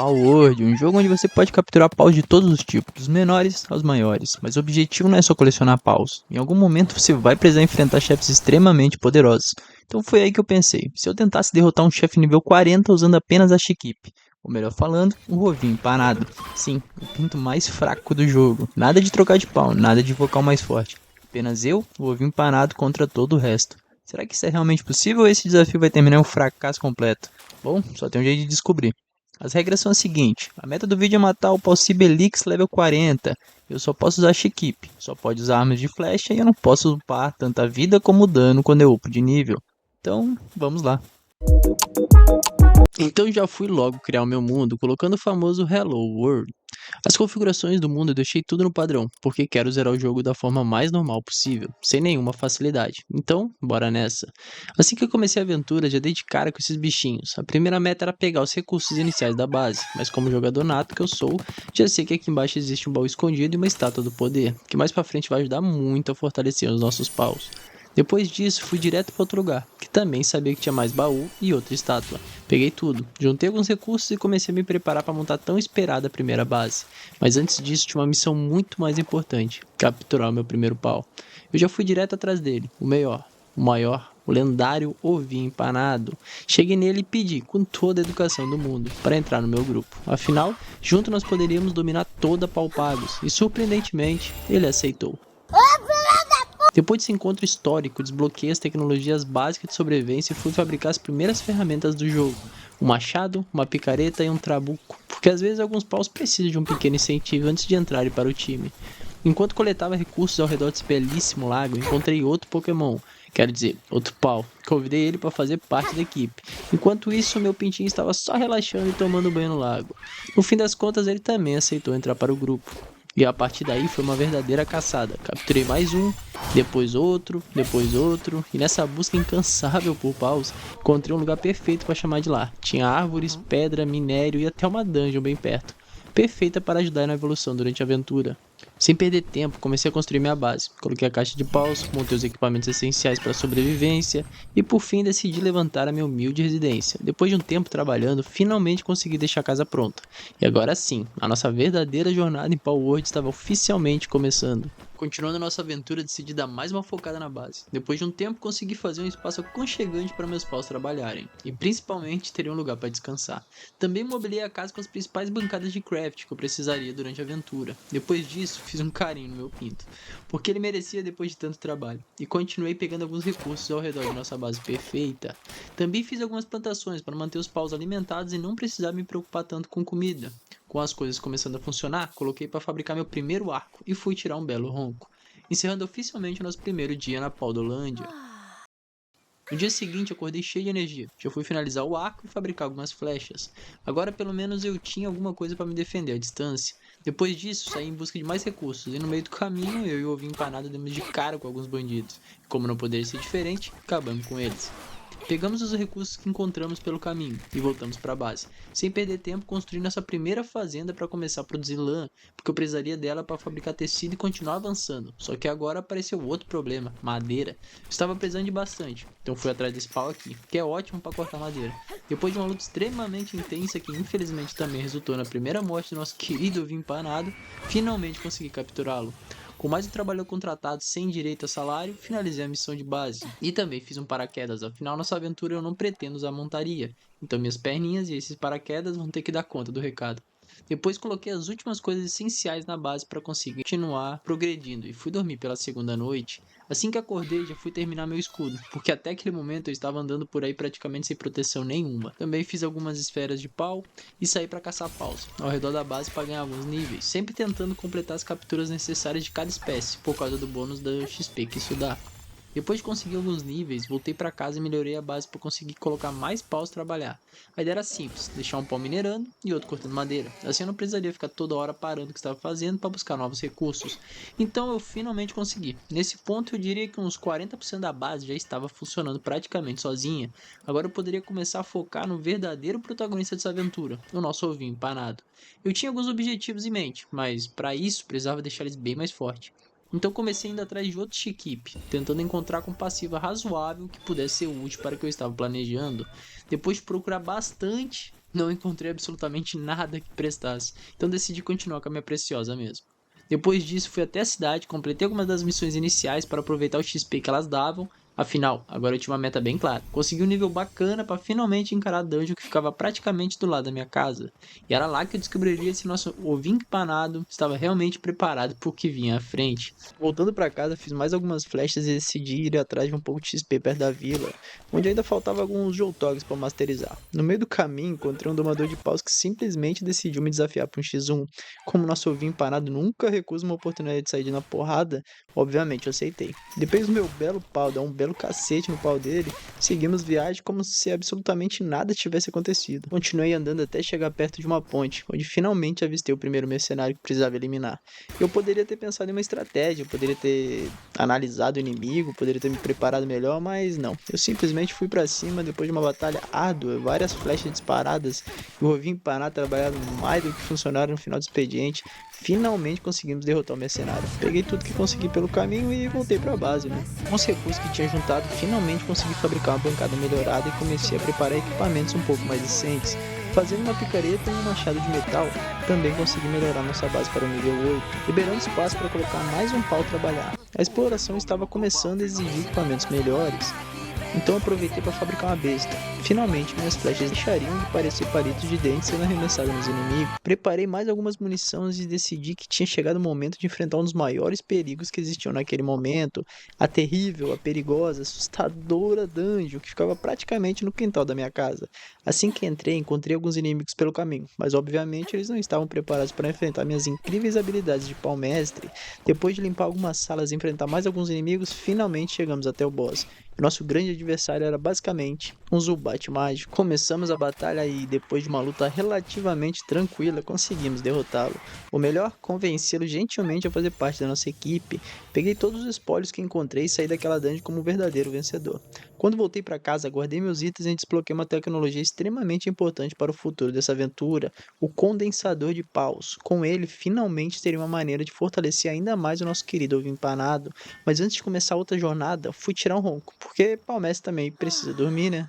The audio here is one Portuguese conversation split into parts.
Palworld, um jogo onde você pode capturar paus de todos os tipos, dos menores aos maiores, mas o objetivo não é só colecionar paus. Em algum momento você vai precisar enfrentar chefes extremamente poderosos. Então foi aí que eu pensei, se eu tentasse derrotar um chefe nível 40 usando apenas a Chiquip, ou melhor falando, um ovinho empanado. Sim, o pinto mais fraco do jogo. Nada de trocar de pau, nada de invocar o mais forte. Apenas eu, o ovinho empanado contra todo o resto. Será que isso é realmente possível ou esse desafio vai terminar em um fracasso completo? Bom, só tem um jeito de descobrir. As regras são as seguintes: a meta do vídeo é matar o Paucibelix level 40. Eu só posso usar Chiquip, só pode usar armas de flecha e eu não posso upar tanto a vida como o dano quando eu upo de nível. Então, vamos lá. Então já fui logo criar o meu mundo colocando o famoso Hello World. As configurações do mundo eu deixei tudo no padrão, porque quero zerar o jogo da forma mais normal possível, sem nenhuma facilidade. Então, bora nessa. Assim que eu comecei a aventura, já dei de cara com esses bichinhos. A primeira meta era pegar os recursos iniciais da base, mas como jogador nato que eu sou, já sei que aqui embaixo existe um baú escondido e uma estátua do poder, que mais pra frente vai ajudar muito a fortalecer os nossos paus. Depois disso, fui direto para outro lugar, que também sabia que tinha mais baú e outra estátua. Peguei tudo, juntei alguns recursos e comecei a me preparar para montar a tão esperada primeira base. Mas antes disso, tinha uma missão muito mais importante: capturar o meu primeiro pau. Eu já fui direto atrás dele, o melhor, o maior, o lendário ovinho empanado. Cheguei nele e pedi, com toda a educação do mundo, para entrar no meu grupo. Afinal, junto nós poderíamos dominar toda Paupagos, e surpreendentemente, ele aceitou. Depois desse encontro histórico, desbloqueei as tecnologias básicas de sobrevivência e fui fabricar as primeiras ferramentas do jogo: um machado, uma picareta e um trabuco, porque às vezes alguns paus precisam de um pequeno incentivo antes de entrarem para o time. Enquanto coletava recursos ao redor desse belíssimo lago, encontrei outro Pokémon, quero dizer, outro pau. Convidei ele para fazer parte da equipe. Enquanto isso, meu pintinho estava só relaxando e tomando banho no lago. No fim das contas, ele também aceitou entrar para o grupo. E a partir daí foi uma verdadeira caçada. Capturei mais um, depois outro, e nessa busca incansável por paus, encontrei um lugar perfeito para chamar de lar. Tinha árvores, pedra, minério e até uma dungeon bem perto, perfeita para ajudar na evolução durante a aventura. Sem perder tempo, comecei a construir minha base. Coloquei a caixa de paus, montei os equipamentos essenciais para a sobrevivência e por fim decidi levantar a minha humilde residência. Depois de um tempo trabalhando, finalmente consegui deixar a casa pronta. E agora sim, a nossa verdadeira jornada em Palworld estava oficialmente começando. Continuando a nossa aventura, decidi dar mais uma focada na base. Depois de um tempo, consegui fazer um espaço aconchegante para meus paus trabalharem, e principalmente teria um lugar para descansar. Também mobilei a casa com as principais bancadas de craft que eu precisaria durante a aventura. Depois disso, fiz um carinho no meu pinto, porque ele merecia depois de tanto trabalho, e continuei pegando alguns recursos ao redor de nossa base perfeita. Também fiz algumas plantações para manter os paus alimentados e não precisar me preocupar tanto com comida. Com as coisas começando a funcionar, coloquei para fabricar meu primeiro arco e fui tirar um belo ronco, encerrando oficialmente o nosso primeiro dia na Paudolândia. No dia seguinte, acordei cheio de energia. Já fui finalizar o arco e fabricar algumas flechas. Agora, pelo menos, eu tinha alguma coisa para me defender à distância. Depois disso, saí em busca de mais recursos, e no meio do caminho, eu e o ovinho empanado demos de cara com alguns bandidos. E como não poderia ser diferente, acabamos com eles. Pegamos os recursos que encontramos pelo caminho e voltamos para a base, sem perder tempo construindo nossa primeira fazenda para começar a produzir lã, porque eu precisaria dela para fabricar tecido e continuar avançando. Só que agora apareceu outro problema: madeira. Eu estava precisando de bastante, então fui atrás desse pau aqui, que é ótimo para cortar madeira. Depois de uma luta extremamente intensa, que infelizmente também resultou na primeira morte do nosso querido ovinho empanado, finalmente consegui capturá-lo. Com mais um trabalhador contratado sem direito a salário, finalizei a missão de base. E também fiz um paraquedas, afinal nessa aventura eu não pretendo usar montaria. Então minhas perninhas e esses paraquedas vão ter que dar conta do recado. Depois coloquei as últimas coisas essenciais na base para conseguir continuar progredindo e fui dormir pela segunda noite. Assim que acordei, já fui terminar meu escudo, porque até aquele momento eu estava andando por aí praticamente sem proteção nenhuma. Também fiz algumas esferas de pau e saí para caçar paus ao redor da base para ganhar alguns níveis, sempre tentando completar as capturas necessárias de cada espécie, por causa do bônus da XP que isso dá. Depois de conseguir alguns níveis, voltei para casa e melhorei a base para conseguir colocar mais paus trabalhar. A ideia era simples: deixar um pau minerando e outro cortando madeira. Assim eu não precisaria ficar toda hora parando o que estava fazendo para buscar novos recursos. Então eu finalmente consegui. Nesse ponto eu diria que uns 40% da base já estava funcionando praticamente sozinha. Agora eu poderia começar a focar no verdadeiro protagonista dessa aventura, o nosso ovinho empanado. Eu tinha alguns objetivos em mente, mas para isso precisava deixar eles bem mais fortes. Então comecei indo atrás de outra equipe, tentando encontrar com passiva razoável que pudesse ser útil para o que eu estava planejando. Depois de procurar bastante, não encontrei absolutamente nada que prestasse, então decidi continuar com a minha preciosa mesmo. Depois disso, fui até a cidade, completei algumas das missões iniciais para aproveitar o XP que elas davam. Afinal, agora eu tinha uma meta bem clara. Consegui um nível bacana para finalmente encarar a dungeon que ficava praticamente do lado da minha casa. E era lá que eu descobriria se nosso ovinho empanado estava realmente preparado para o que vinha à frente. Voltando para casa, fiz mais algumas flechas e decidi ir atrás de um pouco de XP perto da vila, onde ainda faltava alguns Joltogs para masterizar. No meio do caminho, encontrei um domador de paus que simplesmente decidiu me desafiar para um X1. Como nosso ovinho empanado nunca recusa uma oportunidade de sair na porrada, obviamente eu aceitei. Depois do meu belo pau dar um belo cacete no pau dele, seguimos viagem como se absolutamente nada tivesse acontecido. Continuei andando até chegar perto de uma ponte, onde finalmente avistei o primeiro mercenário que precisava eliminar. Eu poderia ter pensado em uma estratégia, eu poderia ter analisado o inimigo, poderia ter me preparado melhor, mas não. Eu simplesmente fui pra cima depois de uma batalha árdua, várias flechas disparadas, e o ovinho empanado trabalhado mais do que funcionário no final do expediente. Finalmente conseguimos derrotar o mercenário. Peguei tudo que consegui pelo caminho e voltei pra base, né? Com os recursos que tinha juntado, finalmente consegui fabricar uma bancada melhorada e comecei a preparar equipamentos um pouco mais decentes. Fazendo uma picareta e um machado de metal, também consegui melhorar nossa base para o nível 8, liberando espaço para colocar mais um pau trabalhar. A exploração estava começando a exigir equipamentos melhores, então aproveitei para fabricar uma besta. Finalmente, minhas flechas deixariam de parecer palitos de dentes sendo arremessadas nos inimigos. Preparei mais algumas munições e decidi que tinha chegado o momento de enfrentar um dos maiores perigos que existiam naquele momento. A terrível, a perigosa, assustadora dungeon que ficava praticamente no quintal da minha casa. Assim que entrei, encontrei alguns inimigos pelo caminho, mas obviamente eles não estavam preparados para enfrentar minhas incríveis habilidades de pau-mestre. Depois de limpar algumas salas e enfrentar mais alguns inimigos, finalmente chegamos até o boss. Nosso grande adversário era basicamente um Zubat mágico. Começamos a batalha e, depois de uma luta relativamente tranquila, conseguimos derrotá-lo. O melhor, convencê-lo gentilmente a fazer parte da nossa equipe. Peguei todos os espólios que encontrei e saí daquela dungeon como um verdadeiro vencedor. Quando voltei para casa, guardei meus itens e desbloqueei uma tecnologia extremamente importante para o futuro dessa aventura, o condensador de paus. Com ele, finalmente teria uma maneira de fortalecer ainda mais o nosso querido ovo empanado. Mas antes de começar outra jornada, fui tirar um ronco, porque Palmeiras também precisa dormir, né?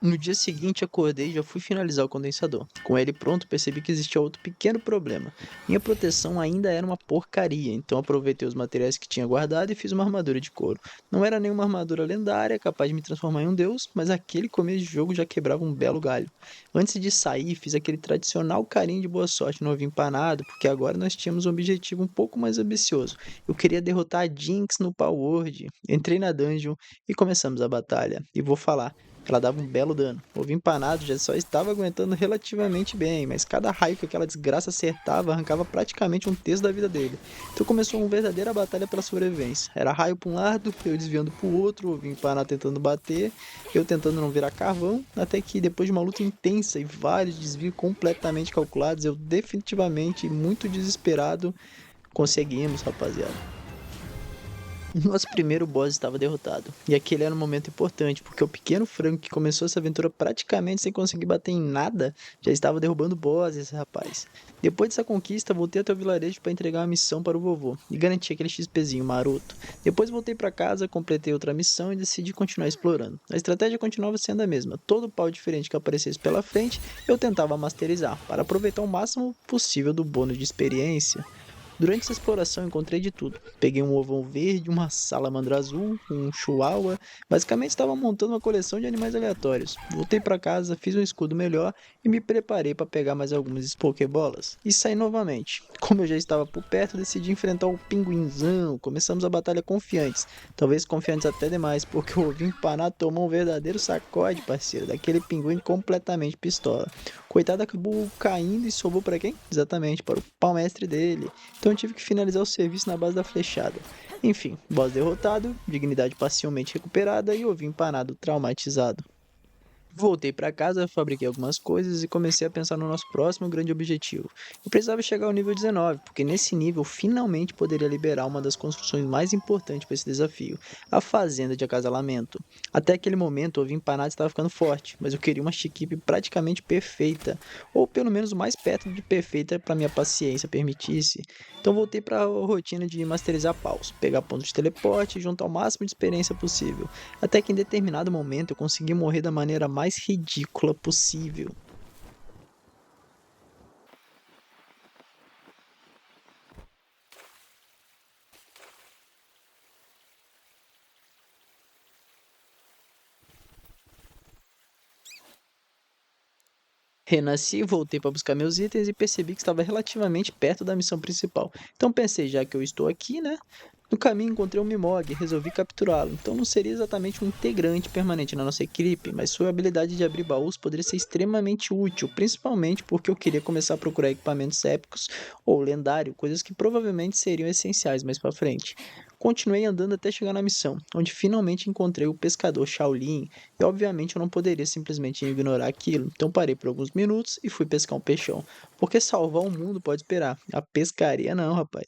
No dia seguinte, acordei e já fui finalizar o condensador. Com ele pronto, percebi que existia outro pequeno problema. Minha proteção ainda era uma porcaria, então aproveitei os materiais que tinha guardado e fiz uma armadura de couro. Não era nenhuma armadura lendária, capaz de me transformar em um deus, mas aquele começo de jogo já quebrava um belo galho. Antes de sair, fiz aquele tradicional carinho de boa sorte no ovo empanado, porque agora nós tínhamos um objetivo um pouco mais ambicioso. Eu queria derrotar a Jinx no Power Word. Entrei na dungeon e começamos a batalha. E vou falar, ela dava um belo dano. O ovo empanado já só estava aguentando relativamente bem, mas cada raio que aquela desgraça acertava arrancava praticamente um terço da vida dele. Então começou uma verdadeira batalha pela sobrevivência. Era raio para um lado, eu desviando para o outro, o ovo empanado tentando bater, eu tentando não virar carvão, até que depois de uma luta intensa e vários desvios completamente calculados, eu definitivamente, muito desesperado, conseguimos, rapaziada. Nosso primeiro boss estava derrotado, e aquele era um momento importante, porque o pequeno frango que começou essa aventura praticamente sem conseguir bater em nada, já estava derrubando bosses, rapaz. Depois dessa conquista, voltei até o vilarejo para entregar uma missão para o vovô, e garantir aquele XPzinho maroto. Depois voltei para casa, completei outra missão e decidi continuar explorando. A estratégia continuava sendo a mesma, todo pau diferente que aparecesse pela frente, eu tentava masterizar, para aproveitar o máximo possível do bônus de experiência. Durante essa exploração encontrei de tudo. Peguei um ovão verde, uma salamandra azul, um chihuahua. Basicamente estava montando uma coleção de animais aleatórios. Voltei para casa, fiz um escudo melhor e me preparei para pegar mais algumas pokebolas. E saí novamente. Como eu já estava por perto, decidi enfrentar o pinguinzão. Começamos a batalha confiantes. Talvez confiantes até demais, porque o ovinho empanado tomou um verdadeiro sacode, parceiro. Daquele pinguim completamente pistola. Coitado acabou caindo e sobrou para quem? Exatamente, para o pau-mestre dele. Então eu tive que finalizar o serviço na base da flechada. Enfim, boss derrotado, dignidade parcialmente recuperada e ovinho empanado traumatizado. Voltei para casa, fabriquei algumas coisas e comecei a pensar no nosso próximo grande objetivo. Eu precisava chegar ao nível 19, porque nesse nível finalmente poderia liberar uma das construções mais importantes para esse desafio, a fazenda de acasalamento. Até aquele momento, o ovinho empanado estava ficando forte, mas eu queria uma equipe praticamente perfeita, ou pelo menos o mais perto de perfeita para minha paciência permitisse. Então voltei para a rotina de masterizar paus, pegar pontos de teleporte e juntar o máximo de experiência possível, até que em determinado momento eu consegui morrer da maneira mais ridícula possível. Renasci, voltei para buscar meus itens e percebi que estava relativamente perto da missão principal. Então pensei, já que eu estou aqui, né? No caminho encontrei um Mimog e resolvi capturá-lo. Então não seria exatamente um integrante permanente na nossa equipe, mas sua habilidade de abrir baús poderia ser extremamente útil, principalmente porque eu queria começar a procurar equipamentos épicos ou lendário, coisas que provavelmente seriam essenciais mais para frente. Continuei andando até chegar na missão, onde finalmente encontrei o pescador Shaolin, e obviamente eu não poderia simplesmente ignorar aquilo, então parei por alguns minutos e fui pescar um peixão. Porque salvar o mundo pode esperar, a pescaria não, rapaz.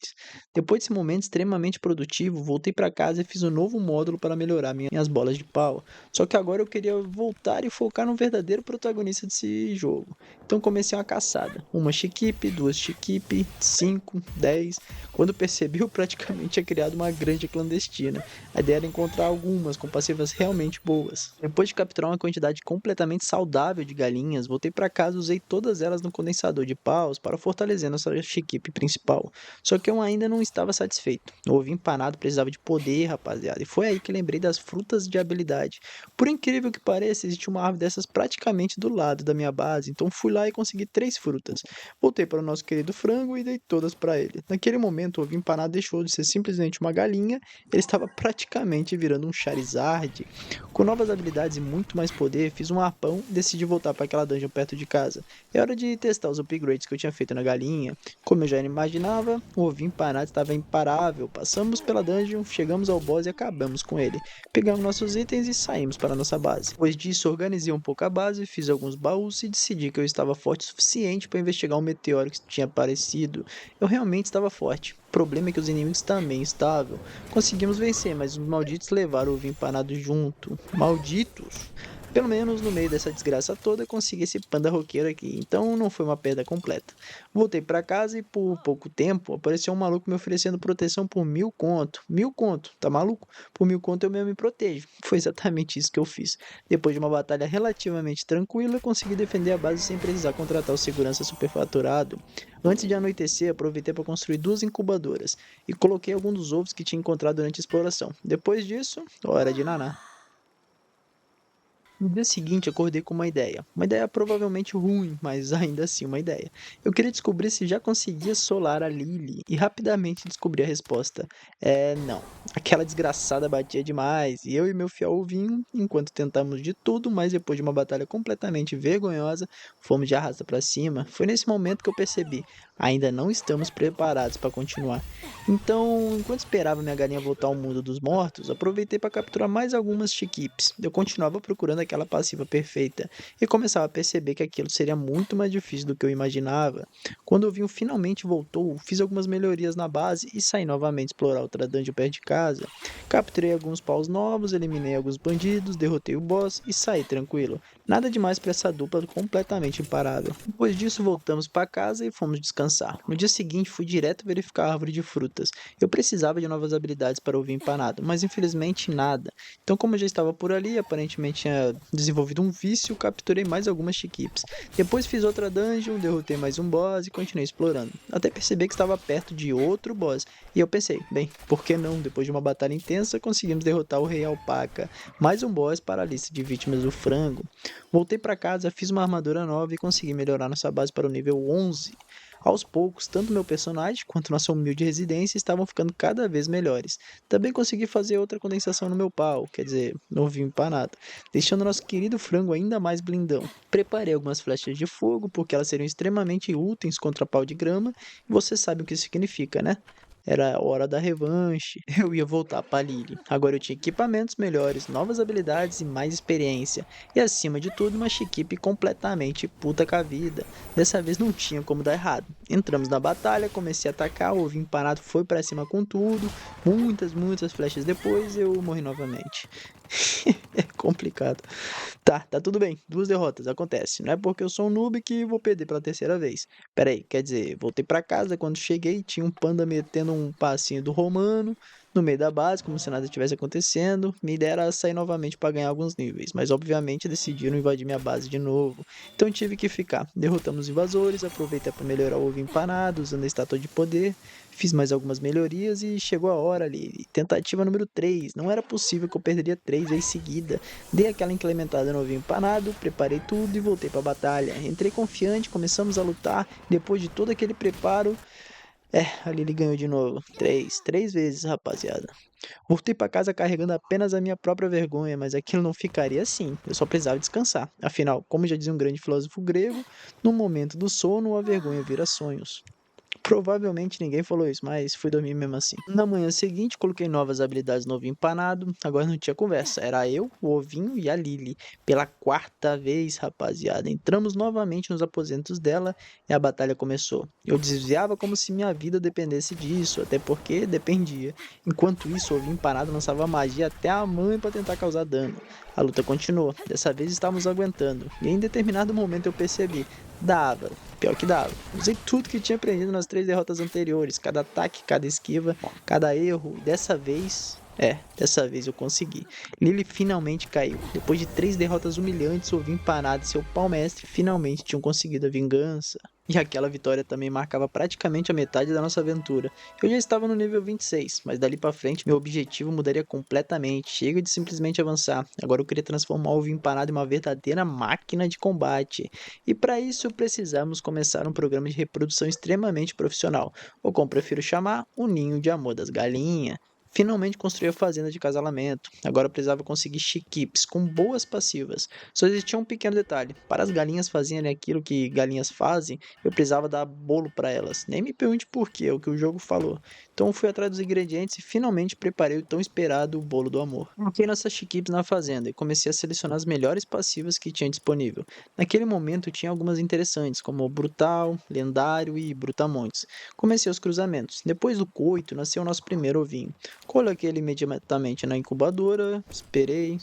Depois desse momento extremamente produtivo, voltei para casa e fiz um novo módulo para melhorar minhas bolas de pau. Só que agora eu queria voltar e focar no verdadeiro protagonista desse jogo. Então comecei uma caçada. Uma Chiquipe, duas Chiquipe, 5, 10. Quando percebi, eu praticamente tinha criado uma grande clandestina. A ideia era encontrar algumas com passivas realmente boas. Depois de capturar uma quantidade completamente saudável de galinhas, voltei para casa e usei todas elas no condensador de paus para fortalecer nossa Chiquipe principal. Só que eu ainda não estava satisfeito. O ovo empanado precisava de poder, rapaziada. E foi aí que lembrei das frutas de habilidade. Por incrível que pareça, existe uma árvore dessas praticamente do lado da minha base. Então fui lá e consegui 3 frutas. Voltei para o nosso querido frango e dei todas para ele. Naquele momento, o ovo empanado deixou de ser simplesmente uma galinha. Ele estava praticamente virando um Charizard. Com novas habilidades e muito mais poder, fiz um arpão e decidi voltar para aquela dungeon perto de casa. É hora de testar os upgrades que eu tinha feito na galinha. Como eu já imaginava, o ovinho empanado estava imparável. Passamos pela dungeon, chegamos ao boss e acabamos com ele. Pegamos nossos itens e saímos para nossa base. Depois disso, organizei um pouco a base, fiz alguns baús e decidi que eu estava forte o suficiente para investigar um meteoro que tinha aparecido. Eu realmente estava forte. O problema é que os inimigos também estavam. Conseguimos vencer, mas os malditos levaram o ovinho empanado junto. Malditos! Pelo menos no meio dessa desgraça toda, consegui esse panda roqueiro aqui, então não foi uma perda completa. Voltei para casa e por pouco tempo apareceu um maluco me oferecendo proteção por 1.000 conto. 1.000 conto, tá maluco? Por 1.000 conto eu mesmo me protejo. Foi exatamente isso que eu fiz. Depois de uma batalha relativamente tranquila, consegui defender a base sem precisar contratar o segurança superfaturado. Antes de anoitecer, aproveitei para construir 2 incubadoras e coloquei alguns dos ovos que tinha encontrado durante a exploração. Depois disso, hora de naná. No dia seguinte, acordei com uma ideia. Uma ideia provavelmente ruim, mas ainda assim uma ideia. Eu queria descobrir se já conseguia solar a Lily e rapidamente descobri a resposta. Não. Aquela desgraçada batia demais e eu e meu fiel ovinho, enquanto tentamos de tudo, mas depois de uma batalha completamente vergonhosa, fomos de arrasta para cima. Foi nesse momento que eu percebi, ainda não estamos preparados para continuar. Então, enquanto esperava minha galinha voltar ao mundo dos mortos, aproveitei para capturar mais algumas chiquipes. Eu continuava procurando aquela passiva perfeita e começava a perceber que aquilo seria muito mais difícil do que eu imaginava. Quando o vinho finalmente voltou, fiz algumas melhorias na base e saí novamente explorar outra dungeon perto de casa. Capturei alguns paus novos, eliminei alguns bandidos, derrotei o boss e saí tranquilo. Nada demais para essa dupla completamente imparável. Depois disso, voltamos para casa e fomos descansar. No dia seguinte, fui direto verificar a árvore de frutas. Eu precisava de novas habilidades para o vinho empanado, mas infelizmente nada. Então, como eu já estava por ali, aparentemente tinha desenvolvido um vício, capturei mais algumas chiquipes. Depois fiz outra dungeon, derrotei mais um boss e continuei explorando. Até perceber que estava perto de outro boss. E eu pensei, bem, por que não? Depois de uma batalha intensa, conseguimos derrotar o Rei Alpaca. Mais um boss para a lista de vítimas do frango. Voltei para casa, fiz uma armadura nova e consegui melhorar nossa base para o nível 11. Aos poucos, tanto meu personagem quanto nossa humilde residência estavam ficando cada vez melhores. Também consegui fazer outra condensação no meu pau, quer dizer, no vinho empanado, deixando nosso querido frango ainda mais blindão. Preparei algumas flechas de fogo, porque elas seriam extremamente úteis contra pau de grama, e você sabe o que isso significa, né? Era hora da revanche. Eu ia voltar para Lily. Agora eu tinha equipamentos melhores, novas habilidades e mais experiência. E acima de tudo, uma equipe completamente puta com a vida. Dessa vez não tinha como dar errado. Entramos na batalha, comecei a atacar, o ovinho parado foi para cima com tudo. Muitas flechas depois, eu morri novamente. É complicado. Tá tudo bem. 2 derrotas, acontece. Não é porque eu sou um noob que vou perder pela terceira vez. Espera aí, quer dizer, voltei pra casa, quando cheguei tinha um panda metendo um passinho do romano no meio da base, como se nada tivesse acontecendo. Minha ideia era sair novamente pra ganhar alguns níveis, mas obviamente decidiram invadir minha base de novo. Então tive que ficar. Derrotamos os invasores, aproveitei pra melhorar o ovo empanado usando a estátua de poder. Fiz mais algumas melhorias e chegou a hora ali. Tentativa número 3. Não era possível que eu perderia 3 vezes seguida. Dei aquela incrementada no ovinho empanado, preparei tudo e voltei pra batalha. Entrei confiante, começamos a lutar. Depois de todo aquele preparo, ali ele ganhou de novo. Três vezes, rapaziada. Voltei pra casa carregando apenas a minha própria vergonha, mas aquilo não ficaria assim. Eu só precisava descansar. Afinal, como já dizia um grande filósofo grego, no momento do sono a vergonha vira sonhos. Provavelmente ninguém falou isso, mas fui dormir mesmo assim. Na manhã seguinte, coloquei novas habilidades no ovinho empanado. Agora não tinha conversa. Era eu, o ovinho e a Lily. Pela quarta vez, rapaziada. Entramos novamente nos aposentos dela e a batalha começou. Eu desviava como se minha vida dependesse disso, até porque dependia. Enquanto isso, o ovinho empanado lançava magia até a mãe para tentar causar dano. A luta continuou. Dessa vez estávamos aguentando. E em determinado momento eu percebi. Dava. Pior que dava. Usei tudo que tinha aprendido nas 3 derrotas anteriores. Cada ataque, cada esquiva, cada erro. E dessa vez eu consegui. Lily finalmente caiu. Depois de 3 derrotas humilhantes, ouvi empanado e seu pau-mestre finalmente tinham conseguido a vingança. E aquela vitória também marcava praticamente a metade da nossa aventura. Eu já estava no nível 26, mas dali pra frente meu objetivo mudaria completamente. Chega de simplesmente avançar. Agora eu queria transformar o ovinho empanado em uma verdadeira máquina de combate. E para isso precisamos começar um programa de reprodução extremamente profissional, ou como prefiro chamar, o ninho de amor das galinhas. Finalmente construí a fazenda de casalamento. Agora eu precisava conseguir chiquips com boas passivas. Só existia um pequeno detalhe. Para as galinhas fazerem aquilo que galinhas fazem, eu precisava dar bolo para elas. Nem me pergunte por quê, é o que o jogo falou. Então fui atrás dos ingredientes e finalmente preparei o tão esperado bolo do amor. Coloquei nossas chiquips na fazenda e comecei a selecionar as melhores passivas que tinha disponível. Naquele momento tinha algumas interessantes, como Brutal, Lendário e Brutamontes. Comecei os cruzamentos. Depois do coito, nasceu o nosso primeiro ovinho. Coloquei ele imediatamente na incubadora, esperei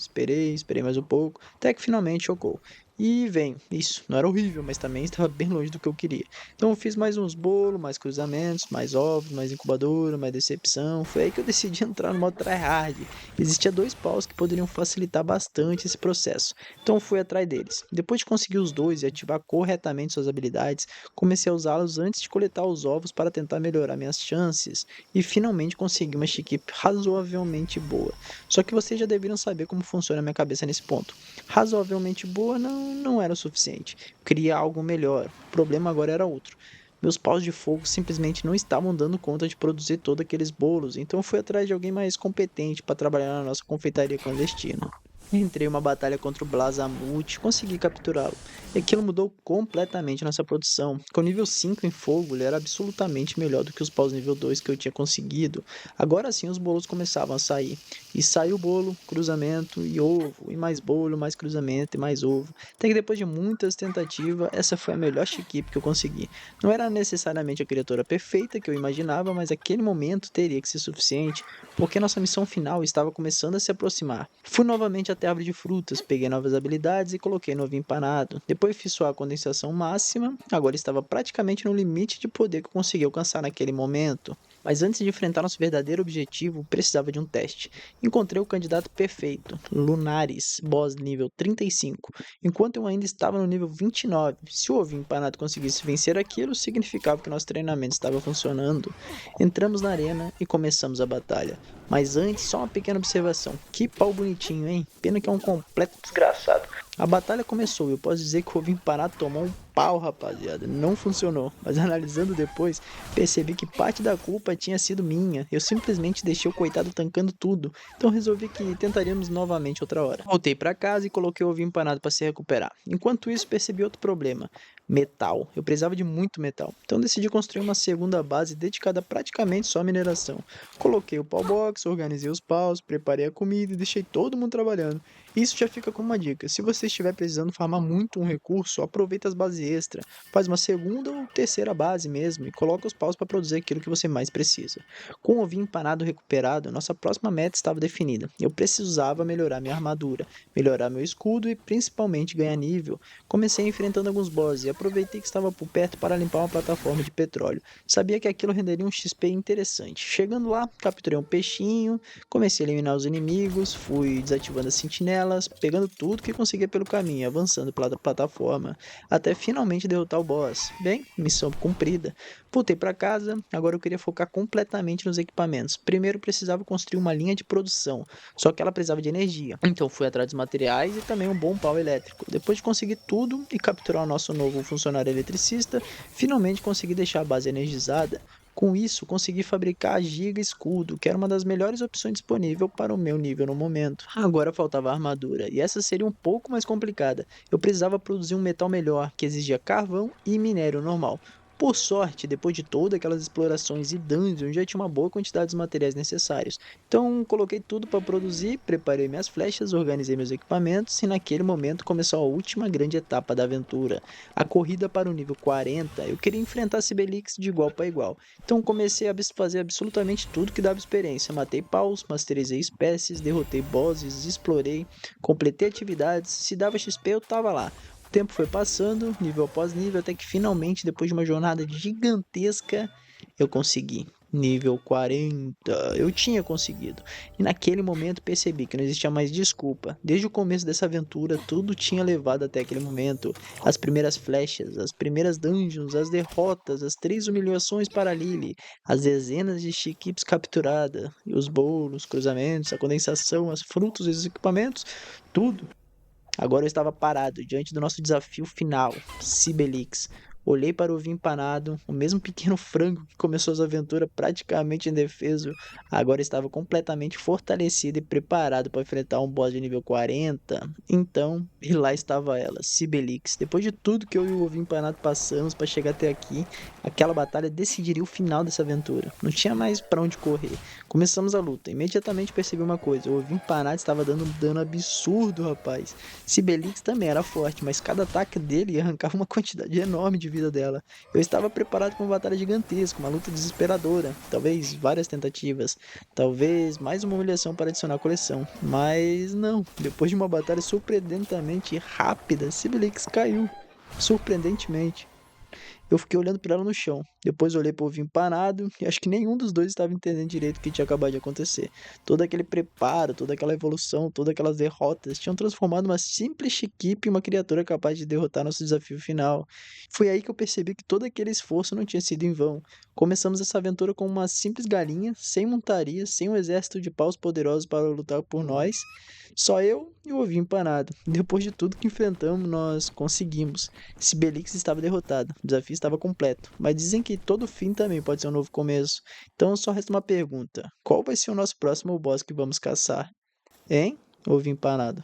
mais um pouco, até que finalmente chocou. E vem, isso, não era horrível, mas também estava bem longe do que eu queria. Então eu fiz mais uns bolos, mais cruzamentos, mais ovos, mais incubadora, mais decepção. Foi aí que eu decidi entrar no modo tryhard. Existia 2 paus que poderiam facilitar bastante esse processo. Então fui atrás deles. Depois de conseguir os dois e ativar corretamente suas habilidades, comecei a usá-los antes de coletar os ovos para tentar melhorar minhas chances e finalmente consegui uma equipe razoavelmente boa. Só que vocês já deveriam saber como funciona a minha cabeça nesse ponto. Razoavelmente boa não era o suficiente. Eu queria algo melhor. O problema agora era outro. Meus paus de fogo simplesmente não estavam dando conta de produzir todos aqueles bolos, então eu fui atrás de alguém mais competente para trabalhar na nossa confeitaria clandestina. Entrei em uma batalha contra o Blazamute, consegui capturá-lo. E aquilo mudou completamente nossa produção. Com o nível 5 em fogo, ele era absolutamente melhor do que os paus nível 2 que eu tinha conseguido. Agora sim os bolos começavam a sair. E saiu bolo, cruzamento e ovo. E mais bolo, mais cruzamento e mais ovo. Até que depois de muitas tentativas, essa foi a melhor equipe que eu consegui. Não era necessariamente a criatura perfeita que eu imaginava, mas aquele momento teria que ser suficiente, porque nossa missão final estava começando a se aproximar. Fui novamente até a árvore de frutas, peguei novas habilidades e coloquei no ovinho empanado. Depois fiz sua condensação máxima, agora estava praticamente no limite de poder que eu consegui alcançar naquele momento. Mas antes de enfrentar nosso verdadeiro objetivo, precisava de um teste. Encontrei o candidato perfeito, Lunaris, boss nível 35, enquanto eu ainda estava no nível 29. Se o ovinho empanado conseguisse vencer aquilo, significava que nosso treinamento estava funcionando. Entramos na arena e começamos a batalha. Mas antes, só uma pequena observação. Que pau bonitinho, hein? Pena que é um completo desgraçado. A batalha começou e eu posso dizer que o ovinho empanado tomou um pau, rapaziada. Não funcionou. Mas analisando depois, percebi que parte da culpa tinha sido minha. Eu simplesmente deixei o coitado tancando tudo. Então resolvi que tentaríamos novamente outra hora. Voltei para casa e coloquei o ovinho empanado para se recuperar. Enquanto isso, percebi outro problema. Metal. Eu precisava de muito metal. Então decidi construir uma segunda base dedicada praticamente só à mineração. Coloquei o pau box, organizei os paus, preparei a comida e deixei todo mundo trabalhando. Isso já fica como uma dica. Se você estiver precisando farmar muito um recurso, aproveita as bases extra, faz uma segunda ou terceira base mesmo e coloca os paus para produzir aquilo que você mais precisa. Com o ovinho empanado recuperado, nossa próxima meta estava definida. Eu precisava melhorar minha armadura, melhorar meu escudo e principalmente ganhar nível. Comecei enfrentando alguns bosses e aproveitei que estava por perto para limpar uma plataforma de petróleo. Sabia que aquilo renderia um XP interessante. Chegando lá, capturei um peixinho, comecei a eliminar os inimigos, fui desativando as sentinelas, pegando tudo que conseguia pelo caminho, avançando pela plataforma, até finalmente derrotar o boss. Bem, missão cumprida. Voltei para casa, agora eu queria focar completamente nos equipamentos. Primeiro precisava construir uma linha de produção, só que ela precisava de energia. Então fui atrás dos materiais e também um bom pau elétrico. Depois de conseguir tudo e capturar o nosso novo funcionário eletricista, finalmente consegui deixar a base energizada. Com isso, consegui fabricar a Giga Escudo, que era uma das melhores opções disponível para o meu nível no momento. Agora faltava a armadura, e essa seria um pouco mais complicada. Eu precisava produzir um metal melhor, que exigia carvão e minério normal. Por sorte, depois de todas aquelas explorações e dungeons, já tinha uma boa quantidade dos materiais necessários. Então, coloquei tudo para produzir, preparei minhas flechas, organizei meus equipamentos e naquele momento começou a última grande etapa da aventura. A corrida para o nível 40, eu queria enfrentar Sibelix de igual para igual. Então comecei a fazer absolutamente tudo que dava experiência. Matei paus, masterizei espécies, derrotei bosses, explorei, completei atividades. Se dava XP, eu tava lá. O tempo foi passando, nível após nível, até que finalmente, depois de uma jornada gigantesca, eu consegui. Nível 40. Eu tinha conseguido. E naquele momento percebi que não existia mais desculpa. Desde o começo dessa aventura, tudo tinha levado até aquele momento. As primeiras flechas, as primeiras dungeons, as derrotas, as 3 humilhações para Lily, as dezenas de equipes capturadas, e os bolos, cruzamentos, a condensação, as frutos e os equipamentos, tudo. Agora eu estava parado diante do nosso desafio final, Sibelix. Olhei para o vinho empanado, o mesmo pequeno frango que começou sua aventura praticamente indefeso, agora estava completamente fortalecido e preparado para enfrentar um boss de nível 40. Então, e lá estava ela, Sibelix. Depois de tudo que eu e o ovinho empanado passamos para chegar até aqui, aquela batalha decidiria o final dessa aventura. Não tinha mais para onde correr. Começamos a luta. Imediatamente percebi uma coisa: o ovinho empanado estava dando um dano absurdo, rapaz. Sibelix também era forte, mas cada ataque dele arrancava uma quantidade enorme de vida dela. Eu estava preparado para uma batalha gigantesca, uma luta desesperadora, talvez várias tentativas, talvez mais uma humilhação para adicionar à coleção. Mas não, depois de uma batalha surpreendentemente rápida, Sibelix caiu. Surpreendentemente. Eu fiquei olhando para ela no chão. Depois olhei para o ovinho empanado e acho que nenhum dos dois estava entendendo direito o que tinha acabado de acontecer. Todo aquele preparo, toda aquela evolução, todas aquelas derrotas tinham transformado uma simples equipe em uma criatura capaz de derrotar nosso desafio final. Foi aí que eu percebi que todo aquele esforço não tinha sido em vão. Começamos essa aventura com uma simples galinha, sem montaria, sem um exército de paus poderosos para lutar por nós. Só eu e o ovinho empanado. Depois de tudo que enfrentamos, nós conseguimos. Sibelix estava derrotado, o desafio estava completo, mas dizem que todo fim também pode ser um novo começo. Então só resta uma pergunta: qual vai ser o nosso próximo boss que vamos caçar? Hein? Ovinho empanado.